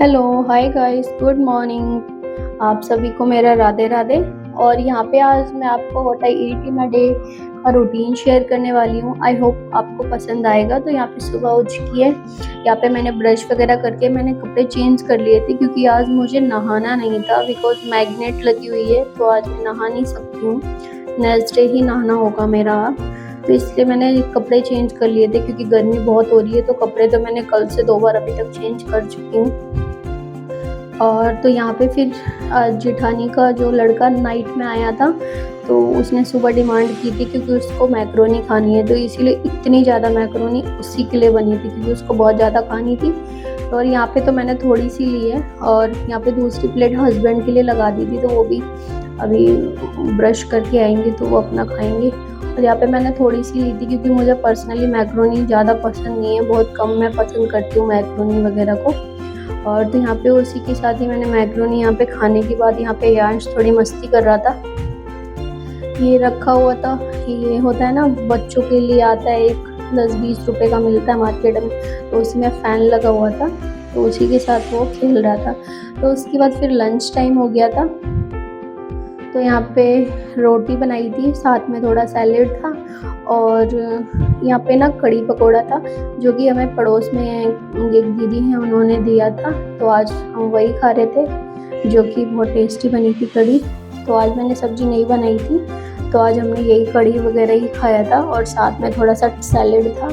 Hello, hi guys, good morning. आप सभी को मेरा राधे राधे। और यहाँ पे आज मैं आपको what I eat in a day का रूटीन शेयर करने वाली हूँ। आई होप आपको पसंद आएगा। तो यहाँ पे सुबह उठ चुकी है, यहाँ पे मैंने ब्रश वगैरह करके मैंने कपड़े चेंज कर लिए थे क्योंकि आज मुझे नहाना नहीं था बिकॉज मैग्नेट लगी हुई है, तो आज मैं नहा नहीं सकती हूँ। नेक्स्ट डे ही नहाना होगा मेरा। तो इसलिए मैंने कपड़े चेंज कर लिए थे क्योंकि गर्मी बहुत हो रही है। तो कपड़े तो मैंने कल से 2 बार अभी तक चेंज कर चुकी हूँ। और तो यहाँ पे फिर जेठानी का जो लड़का नाइट में आया था, तो उसने सुबह डिमांड की थी क्योंकि उसको मैक्रोनी खानी है, तो इसीलिए इतनी ज़्यादा मैक्रोनी उसी के लिए बनी थी क्योंकि उसको बहुत ज़्यादा खानी थी। और यहाँ पे तो मैंने थोड़ी सी ली है और यहाँ पे दूसरी प्लेट हस्बैंड के लिए लगा दी थी, तो वो भी अभी ब्रश करके आएंगे तो वो अपना खाएंगे। और यहाँ पे मैंने थोड़ी सी ली थी क्योंकि मुझे पर्सनली मैक्रोनी ज़्यादा पसंद नहीं है, बहुत कम मैं पसंद करती हूँ मैक्रोनी वगैरह को। और तो यहाँ पे उसी के साथ ही मैंने मैक्रोनी यहाँ पे खाने के बाद यहाँ पे यांश थोड़ी मस्ती कर रहा था। ये रखा हुआ था, ये होता है ना बच्चों के लिए आता है, एक 10-20 रुपए का मिलता है मार्केट में, तो उसमें फ़ैन लगा हुआ था, तो उसी के साथ वो खेल रहा था। तो उसके बाद फिर लंच टाइम हो गया था, तो यहाँ पे रोटी बनाई थी, साथ में थोड़ा सैलेड था और यहाँ पे ना कड़ी पकोड़ा था जो कि हमें पड़ोस में एक दीदी हैं उन्होंने दिया था, तो आज हम वही खा रहे थे जो कि बहुत टेस्टी बनी थी कड़ी। तो आज मैंने सब्जी नहीं बनाई थी, तो आज हमने यही कड़ी वगैरह ही खाया था और साथ में थोड़ा सा सैलेड था।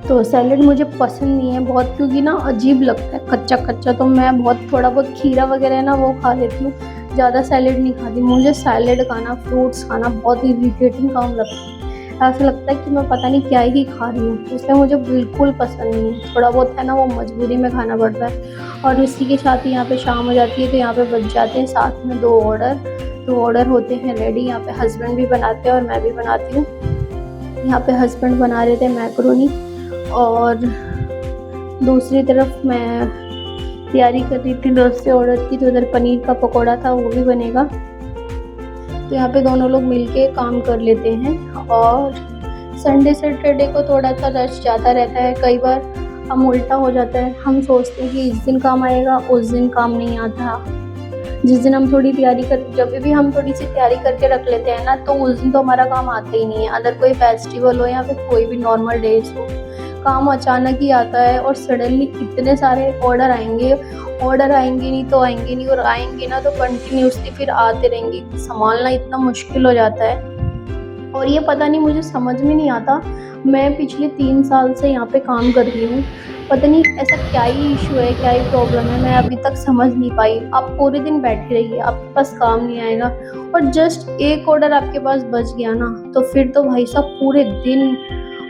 तो सैलेड मुझे पसंद नहीं है बहुत क्योंकि ना अजीब लगता है कच्चा कच्चा, तो मैं बहुत थोड़ा बहुत खीरा वगैरह है ना वो खा लेती हूँ, ज़्यादा सैलेड नहीं खाती। मुझे सैलेड खाना, फ्रूट्स खाना बहुत इरिटेटिंग काम लगता है। ऐसा लगता है कि मैं पता नहीं क्या ही खा रही हूँ, इसलिए मुझे बिल्कुल पसंद नहीं है। थोड़ा बहुत है ना वो मजबूरी में खाना पड़ता है। और इसी के साथ ही यहाँ पे शाम हो जाती है, तो यहाँ पे बच जाते हैं साथ में 2 ऑर्डर। 2 ऑर्डर होते हैं रेडी, यहाँ पे हस्बैंड भी बनाते हैं और मैं भी बनाती हूँ। यहाँ पे हस्बैंड बना रहे थे मैक्रोनी और दूसरी तरफ मैं तैयारी कर रही थी दूसरे ऑर्डर की, तो उधर पनीर का पकोड़ा था वो भी बनेगा। तो यहाँ पे दोनों लोग मिलके काम कर लेते हैं। और संडे सैटरडे को थोड़ा सा रश ज़्यादा रहता है, कई बार हम उल्टा हो जाता है, हम सोचते हैं कि इस दिन काम आएगा, उस दिन काम नहीं आता। जिस दिन हम थोड़ी तैयारी कर जब भी हम थोड़ी सी तैयारी करके रख लेते हैं ना, तो उस दिन तो हमारा काम आता ही नहीं है। अगर कोई फेस्टिवल हो या फिर कोई भी नॉर्मल डेज हो, काम अचानक ही आता है और सडनली इतने सारे ऑर्डर आएंगे नहीं तो आएंगे नहीं, और आएंगे ना तो कंटिन्यूसली फिर आते रहेंगे, संभालना इतना मुश्किल हो जाता है। और ये पता नहीं, मुझे समझ में नहीं आता। मैं पिछले 3 साल से यहाँ पे काम कर रही हूँ, पता नहीं ऐसा क्या ही इशू है, क्या ही प्रॉब्लम है, मैं अभी तक समझ नहीं पाई। आप पूरे दिन बैठे रहिए, आपके पास काम नहीं आएगा, और जस्ट एक ऑर्डर आपके पास बच गया ना, तो फिर तो भाई साहब पूरे दिन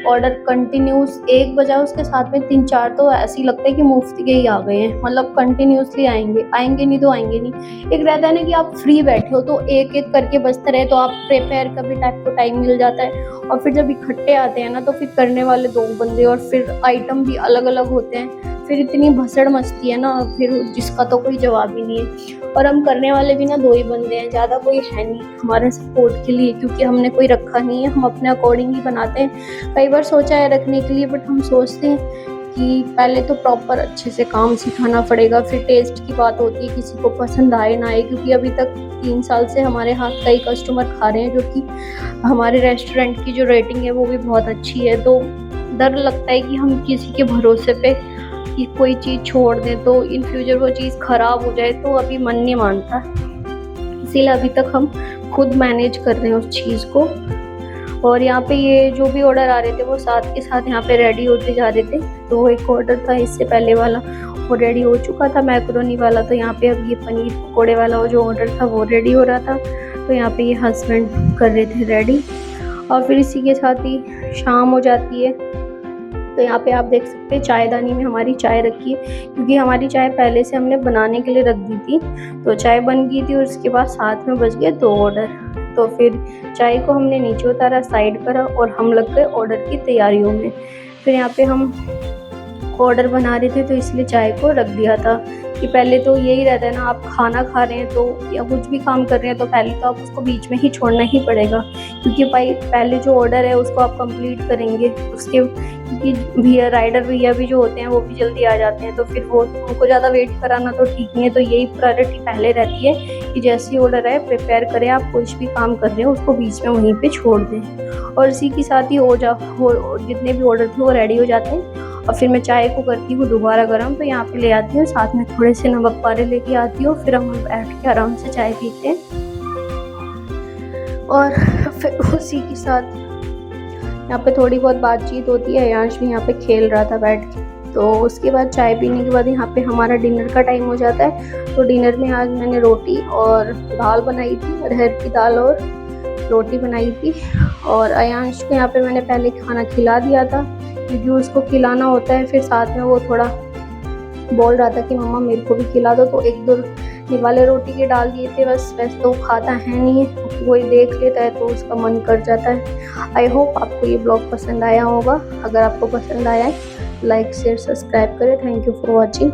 ऑर्डर कंटिन्यूस, एक बजा उसके साथ में 3-4 तो ऐसे ही लगता है कि मुफ्त के ही आ गए हैं, मतलब कंटिन्यूसली आएंगे नहीं तो आएंगे नहीं। एक रहता है ना कि आप फ्री बैठे हो तो एक एक करके बजते रहे, तो आप प्रिपेयर का भी टाइम मिल जाता है। और फिर जब इकट्ठे आते हैं ना, तो फिर करने वाले 2 बंदे और फिर आइटम भी अलग अलग होते हैं, फिर इतनी भसड़ मचती है ना, फिर जिसका तो कोई जवाब ही नहीं है। और हम करने वाले भी ना 2 ही बंदे हैं, ज़्यादा कोई है नहीं हमारे सपोर्ट के लिए, क्योंकि हमने कोई रखा नहीं है, हम अपने अकॉर्डिंग ही बनाते हैं। कई बार सोचा है रखने के लिए, बट हम सोचते हैं कि पहले तो प्रॉपर अच्छे से काम सिखाना पड़ेगा, फिर टेस्ट की बात होती है, किसी को पसंद आए ना आए, क्योंकि अभी तक 3 साल से हमारे हाथ का ही कस्टमर खा रहे हैं, जो कि हमारे रेस्टोरेंट की जो रेटिंग है वो भी बहुत अच्छी है। तो डर लगता है कि हम किसी के भरोसे पे कि कोई चीज़ छोड़ दें तो इन फ्यूचर वो चीज़ ख़राब हो जाए, तो अभी मन नहीं मानता। इसीलिए अभी तक हम खुद मैनेज कर रहे हैं उस चीज़ को। और यहाँ पे ये जो भी ऑर्डर आ रहे थे वो साथ के साथ यहाँ पे रेडी होते जा रहे थे। तो एक ऑर्डर था इससे पहले वाला, वो रेडी हो चुका था मैक्रोनी वाला, तो यहाँ पे अब ये पनीर पकोड़े वाला वो जो ऑर्डर था वो रेडी हो रहा था। तो यहाँ पे ये हस्बैंड कर रहे थे रेडी, और फिर इसी के साथ ही शाम हो जाती है। तो यहाँ पे आप देख सकते हैं चायदानी में हमारी चाय रखी है, क्योंकि हमारी चाय पहले से हमने बनाने के लिए रख दी थी, तो चाय बन गई थी और उसके बाद साथ में बच गए 2 ऑर्डर। तो फिर चाय को हमने नीचे उतारा, साइड करा, और हम लग गए ऑर्डर की तैयारियों में। फिर यहाँ पे हम ऑर्डर बना रहे थे तो इसलिए चाय को रख दिया था कि पहले तो यही रहता है ना, आप खाना खा रहे हैं तो या कुछ भी काम कर रहे हैं तो पहले तो आप उसको बीच में ही छोड़ना ही पड़ेगा, क्योंकि भाई पहले जो ऑर्डर है उसको आप कंप्लीट करेंगे उसके, क्योंकि भैया राइडर भैया भी जो होते हैं वो भी जल्दी आ जाते हैं तो फिर वो उनको ज़्यादा वेट कराना तो ठीक नहीं है। तो यही प्रायोरिटी पहले रहती है कि जैसे ही ऑर्डर है प्रिपेयर करें, आप कुछ भी काम कर रहे हो उसको बीच में वहीं पे छोड़ दें, और इसी के साथ ही जितने भी ऑर्डर थे वो रेडी हो जाते हैं। और फिर मैं चाय को करती हूँ दोबारा गर्म, तो यहाँ पे ले आती हूँ, साथ में थोड़े से नमक पारे लेके आती हूँ, फिर हम बैठ के आराम से चाय पीते हैं। और फिर उसी के साथ यहाँ पे थोड़ी बहुत बातचीत होती है, यांश भी यहाँ पे खेल रहा था बैठ के। तो उसके बाद चाय पीने के बाद यहाँ पे हमारा डिनर का टाइम हो जाता है। तो डिनर में आज मैंने रोटी और दाल बनाई थी, अरहर की दाल और रोटी बनाई थी। और अयांश को यहाँ पे मैंने पहले खाना खिला दिया था, क्योंकि उसको खिलाना होता है। फिर साथ में वो थोड़ा बोल रहा था कि मम्मा मेरे को भी खिला दो, तो एक दो निवाले रोटी के डाल दिए थे बस। वैसे तो खाता है नहीं है, वही देख लेता है तो उसका मन कर जाता है। आई होप आपको ये ब्लॉग पसंद आया होगा। अगर आपको पसंद आया है लाइक शेयर सब्सक्राइब करें। Thank you for watching.